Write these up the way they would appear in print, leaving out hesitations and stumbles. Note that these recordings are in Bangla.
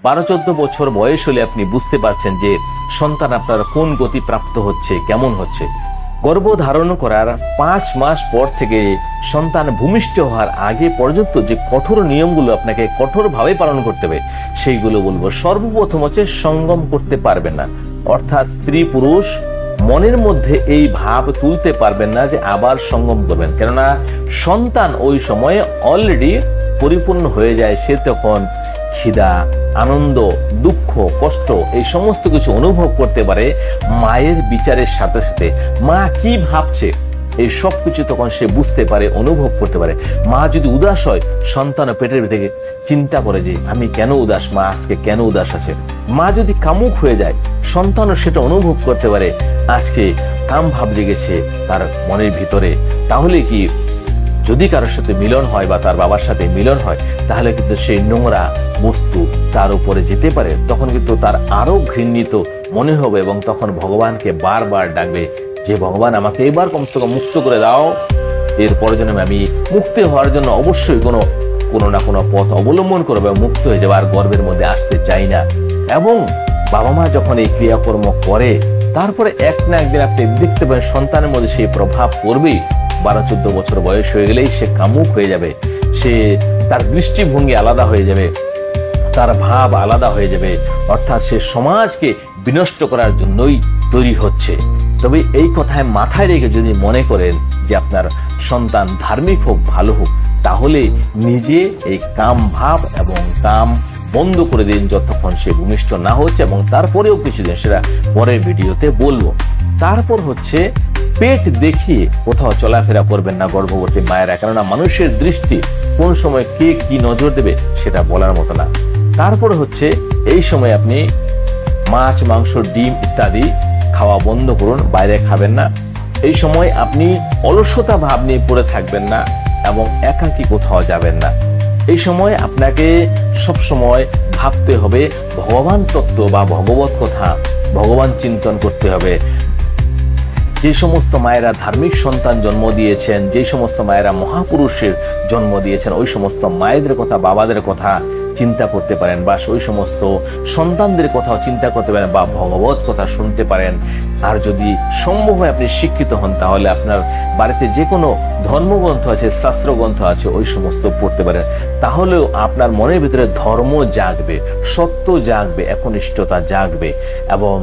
12-14 বছর বয়স হলে আপনি বুঝতে পারছেন যে সন্তান আপনার কোন গতি প্রাপ্ত হচ্ছে, কেমন হচ্ছে। গর্ভধারণ করার 5 মাস পর থেকে সন্তান ভূমিষ্ঠ হওয়ার আগে পর্যন্ত যে কঠোর নিয়মগুলো আপনাকে কঠোরভাবে পালন করতে হবে সেইগুলো বলবো। সর্বপ্রথম হচ্ছে সঙ্গম করতে পারবেন না, অর্থাৎ স্ত্রী পুরুষ মনের মধ্যে এই ভাব তুলতে পারবেন না যে আবার সঙ্গম করবেন, কেননা সন্তান ওই সময়ে অলরেডি পরিপূর্ণ হয়ে যায়। সে তখন খিদা, আনন্দ, দুঃখ, কষ্ট এই সমস্ত কিছু অনুভব করতে পারে মায়ের বিচারের সাথে সাথে। মা কি ভাবছে এই সব কিছু তখন সে বুঝতে পারে, অনুভব করতে পারে। মা যদি উদাস হয়, সন্তান পেটের থেকে চিন্তা করে যে আমি কেন উদাস, মা আজকে কেন উদাস আছে। মা যদি কামুক হয়ে যায়, সন্তানও সেটা অনুভব করতে পারে আজকে কাম ভাব জেগেছে তার মনের ভিতরে। তাহলে কি যদি কারোর সাথে মিলন হয় বা তার বাবার সাথে মিলন হয়, তাহলে কিন্তু সেই নোংরা বস্তু তার উপরে যেতে পারে। তখন কিন্তু তার আরো ঘৃণিত মনে হবে এবং তখন ভগবানকে বারবার ডাকবে যে ভগবান আমাকে এবার কমসে কম মুক্ত করে দাও, এরপরে যেন আমি মুক্তি হওয়ার জন্য অবশ্যই কোনো না কোনো পথ অবলম্বন করবে, মুক্ত হয়ে যাবে, আর গর্ভের মধ্যে আসতে চাই না। এবং বাবা মা যখন এই ক্রিয়াকর্ম করে, তারপরে এক না একদিন আপনি দেখতে পাবেন সন্তানের মধ্যে সেই প্রভাব পড়বেই। 12-14 বছর বয়স হয়ে গেলেই সে কামুক হয়ে যাবে, সে তার দৃষ্টিভঙ্গি আলাদা হয়ে যাবে, তার ভাব আলাদা হয়ে যাবে, অর্থাৎ সে সমাজকে বিনষ্ট করার জন্যই তৈরি হচ্ছে। তবে এই কথায় মাথায় রেখে যদি মনে করেন যে আপনার সন্তান ধার্মিক হোক, ভালো হোক, তাহলে নিজে এই কাম ভাব এবং কাম বন্ধ করে দিন যতক্ষণ সে ভূমিষ্ঠ না হচ্ছে, এবং তারপরেও কিছুদিন, সেটা পরের ভিডিওতে বলবো। তারপর হচ্ছে পেট দেখিয়ে কোথাও চলাফেরা করবেন না গর্ভবতী মায়েরা, কেননা মানুষের দৃষ্টি কোন সময় কে কি নজর দেবে সেটা বলার মতো না। তারপরে হচ্ছে এই সময় আপনি মাছ, মাংস, ডিম ইত্যাদি খাওয়া বন্ধ করুন, বাইরে খাবেন না। এই সময় আপনি অলসতা ভাব নিয়ে পড়ে থাকবেন না এবং একাকী কোথাও যাবেন না। এই সময় আপনাকে সব সময় ভাবতে হবে ভগবান তত্ত্ব বা ভগবত কথা, ভগবান চিন্তন করতে হবে। যে সমস্ত মায়েরা ধার্মিক সন্তান জন্ম দিয়েছেন, যে সমস্ত মায়েরা মহাপুরুষের জন্ম দিয়েছেন, ওই সমস্ত মায়েদের কথা, বাবাদের কথা চিন্তা করতে পারেন, বা ওই সমস্ত সন্তানদের কথাও চিন্তা করতে পারেন, বা ভগবত কথা শুনতে পারেন। আর যদি সম্ভব হয় আপনি শিক্ষিত হন, তাহলে আপনার বাড়িতে যে কোনো ধর্মগ্রন্থ আছে, শাস্ত্রগ্রন্থ আছে, ওই সমস্ত পড়তে পারেন। তাহলেও আপনার মনের ভিতরে ধর্ম জাগবে, সত্য জাগবে, একনিষ্ঠতা জাগবে, এবং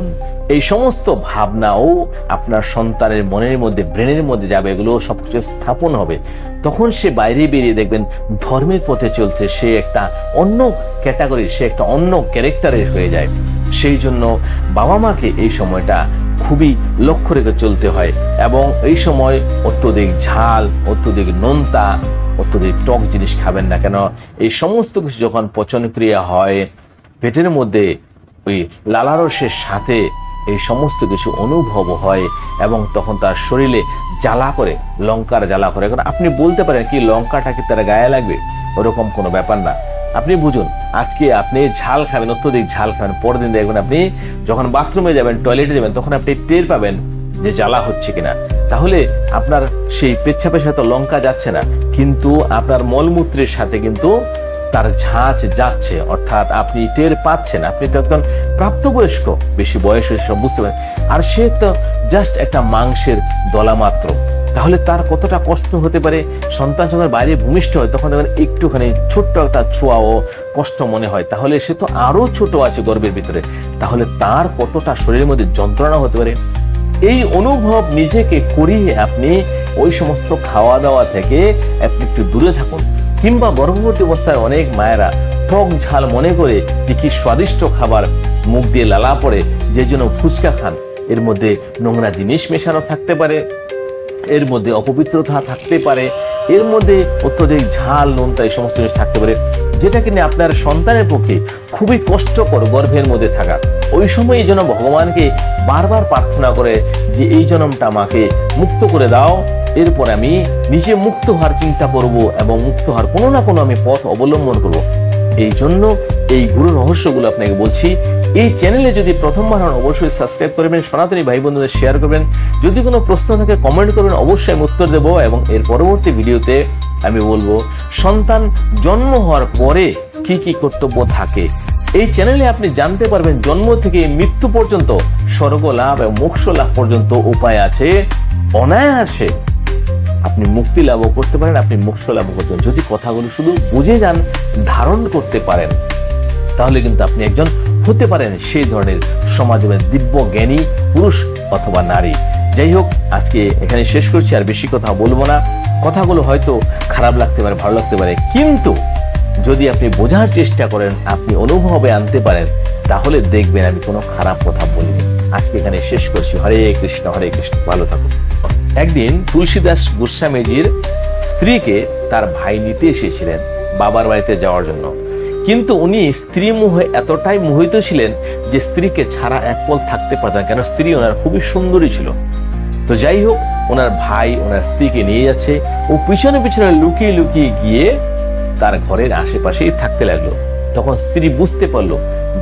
এই সমস্ত ভাবনাও আপনার সন্তানের মনের মধ্যে, ব্রেনের মধ্যে যাবে, এগুলো সবকিছু স্থাপন হবে। তখন সে বাইরে বেরিয়ে দেখবেন ধর্মের পথে চলছে, সে একটা অন্য ক্যাটাগরি, সে একটা অন্য ক্যারেক্টারের হয়ে যায়। সেই জন্য বাবা মাকে এই সময়টা খুবই লক্ষ্য রেখে চলতে হয়, এবং এই সময় অত্যধিক ঝাল, অত্যধিক নোনতা, অত্যধিক টক জিনিস খাবেন না। কেন এই সমস্ত কিছু যখন পচন ক্রিয়া হয়, পেটের মধ্যে ওই লালারসের সাথে এই সমস্ত কিছু অনুভব হয়, এবং তখন তার শরীরে জ্বালা করে, লঙ্কার জ্বালা করে। কারণ আপনি বলতে পারেন কি লঙ্কাটা কি তার গায়ে লাগবে, ওরকম কোনো ব্যাপার না। আপনি বুঝুন, আজকে আপনি ঝাল খাবেন, অত্যধিক ঝাল খাবেন, পরের দিন দেখবেন আপনি যখন বাথরুমে যাবেন, টয়লেটে যাবেন, তখন আপনি টের পাবেন যে জ্বালা হচ্ছে কিনা। তাহলে আপনার সেই পেচ্ছাপের সাথে লঙ্কা যাচ্ছে না, কিন্তু আপনার মলমূত্রের সাথে কিন্তু তার ঝাঁচ যাচ্ছে, অর্থাৎ আপনি টের পাচ্ছেন। আপনি তো একজন প্রাপ্তবয়স্ক, বেশি বয়স হয়েছে, সব বুঝতে পারেন, আর সে তো জাস্ট একটা মাংসের দলা মাত্র। তাহলে তার কতটা কষ্ট হতে পারে। সন্তান যখন বাইরে ভূমিষ্ঠ হয়, তখন দেখবেন একটুখানি ছোট্ট একটা ছোঁয়া ও কষ্ট মনে হয়, তাহলে সে তো আরো ছোট আছে গর্ভের ভিতরে, তাহলে তার কতটা শরীরের মধ্যে যন্ত্রণা হতে পারে। এই অনুভব নিজেকে করিয়ে আপনি ওই সমস্ত খাওয়া দাওয়া থেকে আপনি একটু দূরে থাকুন। কিংবা গর্ভবতী অবস্থায় অনেক মায়েরা টক ঝাল মনে করে যে কি স্বাদিষ্ট খাবার মুখ দিয়ে লালা পড়ে, যে জন্য ফুচকা খান। এর মধ্যে নোংরা জিনিস মেশানো থাকতে পারে, এর মধ্যে অপবিত্রতা থাকতে পারে, এর মধ্যে অত্যধিক ঝাল, নোনতা এই সমস্ত জিনিস থাকতে পারে, যেটা কিনা আপনার সন্তানের পক্ষে খুবই কষ্টকর গর্ভের মধ্যে থাকা। ওই সময় এই জন্য ভগবানকে বারবার প্রার্থনা করে যে এই জন্মটা আমাকে মুক্ত করে দাও, এরপর আমি নিজে মুক্ত হওয়ার চিন্তা করব এবং মুক্ত হওয়ার কোনো না কোনো আমি পথ অবলম্বন করব। এই জন্য এই গুরু রহস্যগুলো আপনাকে বলছি। এই চ্যানেলে যদি প্রথমবার হন অবশ্যই সাবস্ক্রাইব করবেন, সনাতনী ভাই বন্ধুদের শেয়ার করবেন, যদি কোনো প্রশ্ন থাকে কমেন্ট করবেন, অবশ্যই আমি উত্তর দেবো। এবং এর পরবর্তী ভিডিওতে আমি বলবো সন্তান জন্ম হওয়ার পরে কি কি কর্তব্য থাকে, এই চ্যানেলে আপনি জানতে পারবেন জন্ম থেকে মৃত্যু পর্যন্ত স্বর্গ লাভ এবং মোক্ষ লাভ পর্যন্ত উপায় আছে। অনায়াসে আপনি মুক্তি লাভও করতে পারেন, আপনি মোক্ষ লাভ করতে পারেন। যদি কথাগুলো শুধু বুঝে যান, ধারণ করতে পারেন, তাহলে কিন্তু আপনি একজন হতে পারেন সেই ধরনের সমাজের দিব্য জ্ঞানী পুরুষ অথবা নারী। যাই হোক, আজকে এখানে শেষ করছি, আর বেশি কথা বলবো না। কথাগুলো হয়তো খারাপ লাগতে পারে, ভালো লাগতে পারে, কিন্তু যদি আপনি বোঝার চেষ্টা করেন, আপনি অনুভবে আনতে পারেন, তাহলে দেখবেন আমি কোনো খারাপ কথা বলিনি। আজকে এখানে শেষ করছি। হরে কৃষ্ণ, হরে কৃষ্ণ। ভালো থাকুন। একদিন তুলসীদাস গোস্বামীজির স্ত্রীকে তার ভাই নিতে এসেছিলেন বাবার বাড়িতে যাওয়ার জন্য, কিন্তু উনি স্ত্রী মোহে এতটাই মোহিত ছিলেন যে স্ত্রীকে ছাড়া এক পল থাকতে পারতেন, কেন স্ত্রী ওনার খুবই সুন্দরী ছিল। তো যাই হোক, ওনার ভাই ওনার স্ত্রীকে নিয়ে যাচ্ছে, ও পিছনে পিছনে লুকিয়ে লুকিয়ে গিয়ে তার ঘরের আশেপাশেই থাকতে লাগলো। তখন স্ত্রী বুঝতে পারলো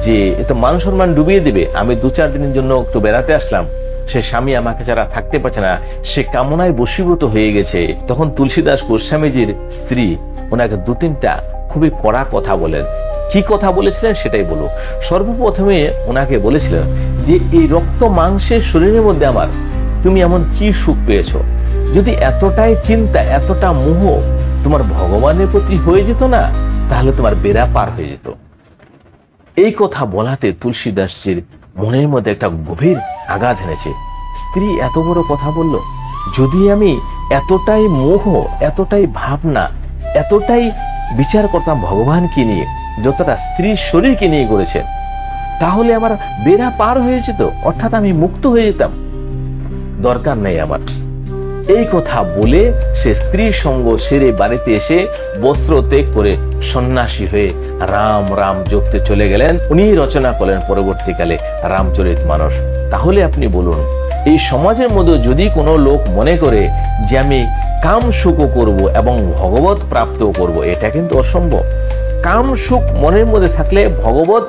যে এ তো মান সম্মান ডুবিয়ে দেবে, আমি 2-4 দিনের জন্য একটু বেড়াতে আসলাম, সে স্বামী আমাকে ছাড়া থাকতে পারছে না, সে কামনায় বশীভূত হয়ে গেছে। তখন তুলসীদাস গোস্বামীজির স্ত্রী ওনাকে 2-3টা খুবই কড়া কথা বলেন। কি কথা বলেছিলেন সেটাই বলো। সর্বপ্রথমে ওনাকে বলেছিলেন যে এই রক্ত মাংসের শরীরের মধ্যে আমার তুমি এমন কি সুখ পেয়েছো? যদি এতটাই চিন্তা, এতটা মোহ তোমার ভগবানের প্রতি হয়ে যেত না, তাহলে তোমার বেড়া পার হয়ে যেত। এই কথা বলাতে তুলসীদাসজির মনের মধ্যে একটা গভীর আঘাত এনেছে। স্ত্রী এত বড় কথা বলল, যদি আমি এতটাই মোহ, এতটাই ভাবনা, এতটাই বিচার করতাম ভগবানকে নিয়ে, যতটা স্ত্রীর শরীরকে নিয়ে করেছেন, তাহলে আমার বেড়া পার হয়ে যেত, অর্থাৎ আমি মুক্ত হয়ে যেতাম। দরকার নেই আমার। এই কথা বলে সে স্ত্রীর সঙ্গ সেরে বাড়িতে এসে বস্ত্র ত্যাগ করে সন্ন্যাসী হয়ে রাম রাম জপতে চলে গেলেন। উনি রচনা করলেন পরবর্তীকালে রামচরিতমানস। তাহলে আপনি বলুন, এই সমাজের মধ্যে যদি কোনো লোক মনে করে যে আমি কাম সুখও করব এবং ভগবত প্রাপ্তও করব, এটা কিন্তু অসম্ভব। কাম সুখ মনের মধ্যে থাকলে ভগবত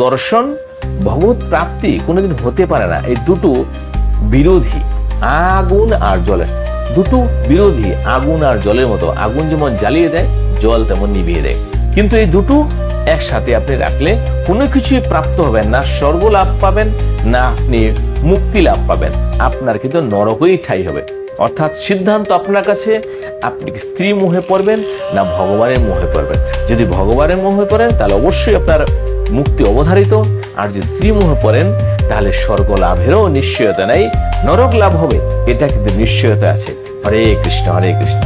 দর্শন, ভগবত প্রাপ্তি কোনোদিন হতে পারে না। এই দুটো বিরোধী, আগুন আর জলের দুটো বিরোধী, আগুন আর জলের মতো। আগুন যেমন জ্বালিয়ে দেয়, জল তেমন নিভিয়ে দেয়। কিন্তু এই দুটো একসাথে আপনি রাখলে কোনো কিছুই প্রাপ্ত হবেন না। স্বর্গ লাভ পাবেন না, আপনি মুক্তি লাভ পাবেন, আপনার কিন্তু নরকই ঠাই হবে। অর্থাৎ সিদ্ধান্ত আপনার কাছে, আপনি স্ত্রী মোহে পড়বেন না ভগবানের মোহে পড়বেন। যদি ভগবানের মোহে পড়েন তাহলে অবশ্যই আপনার মুক্তি অবধারিত, আর যদি স্ত্রী মোহে পড়েন তাহলে স্বর্গ লাভেরও নিশ্চয়তা নেই, নরক লাভ হবে, এটা কিন্তু নিশ্চয়তা আছে। হরে কৃষ্ণ, হরে কৃষ্ণ।